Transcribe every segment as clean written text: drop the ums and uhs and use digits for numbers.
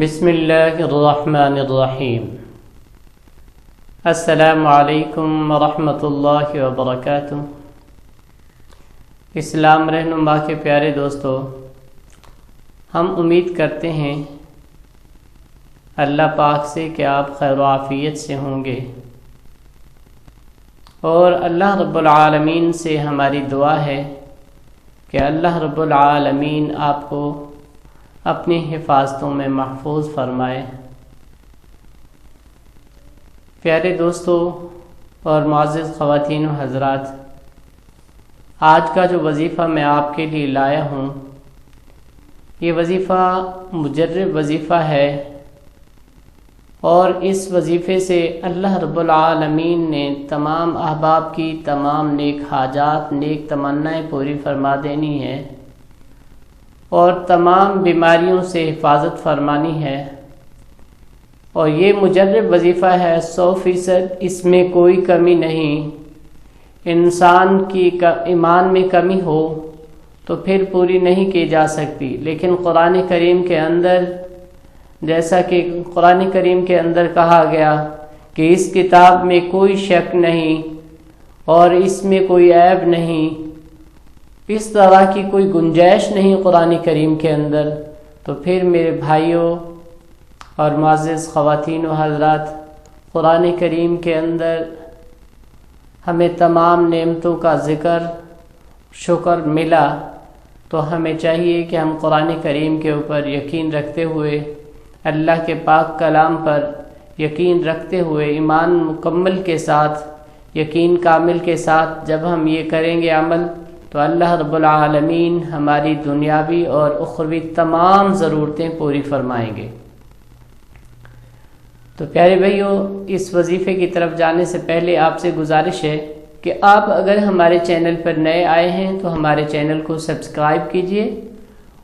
بسم اللہ الرحمن الرحیم۔ السلام علیکم ورحمۃ اللہ وبرکاتہ۔ اسلام رہنما کے پیارے دوستو، ہم امید کرتے ہیں اللہ پاک سے کہ آپ خیر و عافیت سے ہوں گے، اور اللہ رب العالمین سے ہماری دعا ہے کہ اللہ رب العالمین آپ کو اپنی حفاظتوں میں محفوظ فرمائے۔ پیارے دوستو اور معزز خواتین و حضرات، آج کا جو وظیفہ میں آپ کے لیے لایا ہوں، یہ وظیفہ مجرب وظیفہ ہے، اور اس وظیفے سے اللہ رب العالمین نے تمام احباب کی تمام نیک حاجات، نیک تمنائیں پوری فرما دینی ہے، اور تمام بیماریوں سے حفاظت فرمانی ہے۔ اور یہ مجرب وظیفہ ہے 100%، اس میں کوئی کمی نہیں۔ انسان کی ایمان میں کمی ہو تو پھر پوری نہیں کی جا سکتی، لیکن قرآن کریم کے اندر، جیسا کہ قرآن کریم کے اندر کہا گیا کہ اس کتاب میں کوئی شک نہیں اور اس میں کوئی عیب نہیں، اس طرح کی کوئی گنجائش نہیں قرآن کریم کے اندر، تو پھر میرے بھائیوں اور معزز خواتین و حضرات، قرآن کریم کے اندر ہمیں تمام نعمتوں کا ذکر، شکر ملا، تو ہمیں چاہیے کہ ہم قرآن کریم کے اوپر یقین رکھتے ہوئے، اللہ کے پاک کلام پر یقین رکھتے ہوئے، ایمان مکمل کے ساتھ، یقین کامل کے ساتھ جب ہم یہ کریں گے عمل، تو اللہ رب العالمین ہماری دنیاوی اور اخروی تمام ضرورتیں پوری فرمائیں گے۔ تو پیارے بھائیوں، اس وظیفے کی طرف جانے سے پہلے آپ سے گزارش ہے کہ آپ اگر ہمارے چینل پر نئے آئے ہیں تو ہمارے چینل کو سبسکرائب کیجئے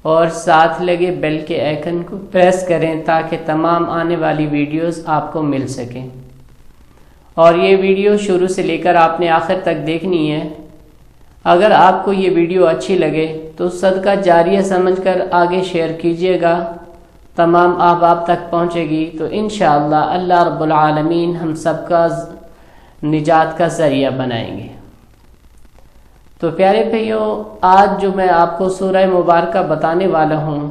اور ساتھ لگے بیل کے آئیکن کو پریس کریں تاکہ تمام آنے والی ویڈیوز آپ کو مل سکیں۔ اور یہ ویڈیو شروع سے لے کر آپ نے آخر تک دیکھنی ہے۔ اگر آپ کو یہ ویڈیو اچھی لگے تو صدقہ جاریہ سمجھ کر آگے شیئر کیجئے گا، تمام احباب تک پہنچے گی تو انشاءاللہ اللہ رب العالمین ہم سب کا نجات کا ذریعہ بنائیں گے۔ تو پیارے بھائیوں، آج جو میں آپ کو سورہ مبارکہ بتانے والا ہوں،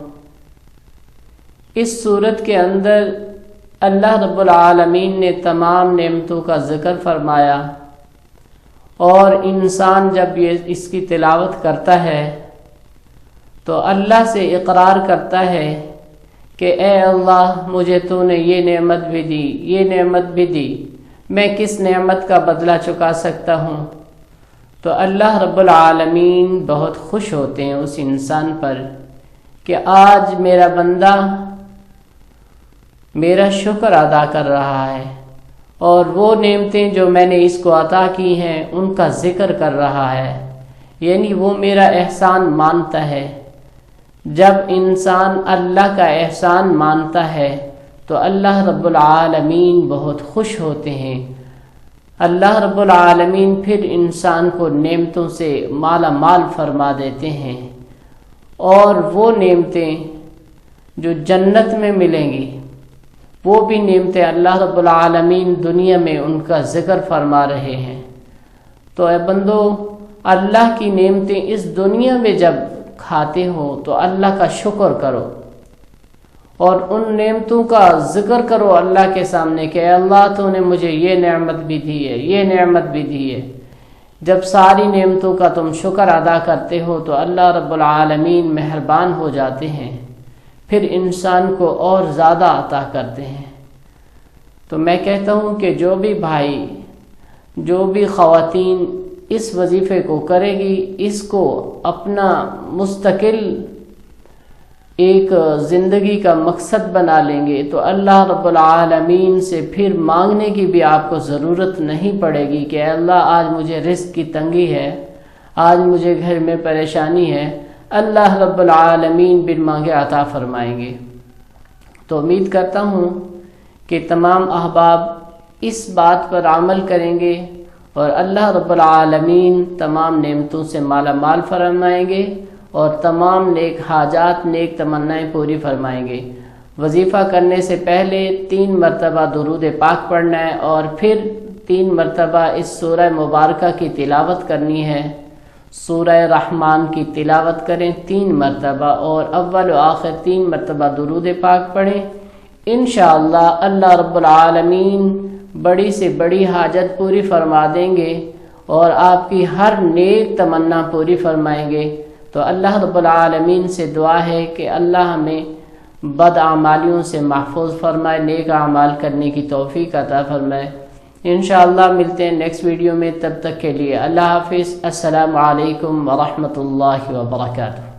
اس سورت کے اندر اللہ رب العالمین نے تمام نعمتوں کا ذکر فرمایا، اور انسان جب اس کی تلاوت کرتا ہے تو اللہ سے اقرار کرتا ہے کہ اے اللہ، مجھے تو نے یہ نعمت بھی دی، یہ نعمت بھی دی، میں کس نعمت کا بدلہ چکا سکتا ہوں؟ تو اللہ رب العالمین بہت خوش ہوتے ہیں اس انسان پر کہ آج میرا بندہ میرا شکر ادا کر رہا ہے، اور وہ نعمتیں جو میں نے اس کو عطا کی ہیں ان کا ذکر کر رہا ہے، یعنی وہ میرا احسان مانتا ہے۔ جب انسان اللہ کا احسان مانتا ہے تو اللہ رب العالمین بہت خوش ہوتے ہیں۔ اللہ رب العالمین پھر انسان کو نعمتوں سے مالا مال فرما دیتے ہیں، اور وہ نعمتیں جو جنت میں ملیں گی، وہ بھی نعمتیں اللہ رب العالمین دنیا میں ان کا ذکر فرما رہے ہیں۔ تو اے بندو، اللہ کی نعمتیں اس دنیا میں جب کھاتے ہو تو اللہ کا شکر کرو، اور ان نعمتوں کا ذکر کرو اللہ کے سامنے کہ اے اللہ، تو نے مجھے یہ نعمت بھی دی ہے، یہ نعمت بھی دی ہے۔ جب ساری نعمتوں کا تم شکر ادا کرتے ہو تو اللہ رب العالمین مہربان ہو جاتے ہیں، پھر انسان کو اور زیادہ عطا کرتے ہیں۔ تو میں کہتا ہوں کہ جو بھی بھائی، جو بھی خواتین اس وظیفے کو کرے گی، اس کو اپنا مستقل ایک زندگی کا مقصد بنا لیں گے، تو اللہ رب العالمین سے پھر مانگنے کی بھی آپ کو ضرورت نہیں پڑے گی کہ اے اللہ، آج مجھے رزق کی تنگی ہے، آج مجھے گھر میں پریشانی ہے۔ اللہ رب العالمین بن مانگے عطا فرمائیں گے۔ تو امید کرتا ہوں کہ تمام احباب اس بات پر عمل کریں گے، اور اللہ رب العالمین تمام نعمتوں سے مالا مال فرمائیں گے، اور تمام نیک حاجات، نیک تمنائیں پوری فرمائیں گے۔ وظیفہ کرنے سے پہلے 3 مرتبہ درود پاک پڑھنا ہے اور پھر 3 مرتبہ اس سورہ مبارکہ کی تلاوت کرنی ہے۔ سورہ رحمان کی تلاوت کریں 3 مرتبہ اور اول و آخر 3 مرتبہ درود پاک پڑھیں۔ انشاءاللہ اللہ رب العالمین بڑی سے بڑی حاجت پوری فرما دیں گے اور آپ کی ہر نیک تمنا پوری فرمائیں گے۔ تو اللہ رب العالمین سے دعا ہے کہ اللہ ہمیں بد اعمالیوں سے محفوظ فرمائے، نیک اعمال کرنے کی توفیق عطا فرمائے۔ انشاءاللہ ملتے ہیں نیکسٹ ویڈیو میں، تب تک کے لیے اللہ حافظ۔ السلام علیکم ورحمۃ اللہ وبرکاتہ۔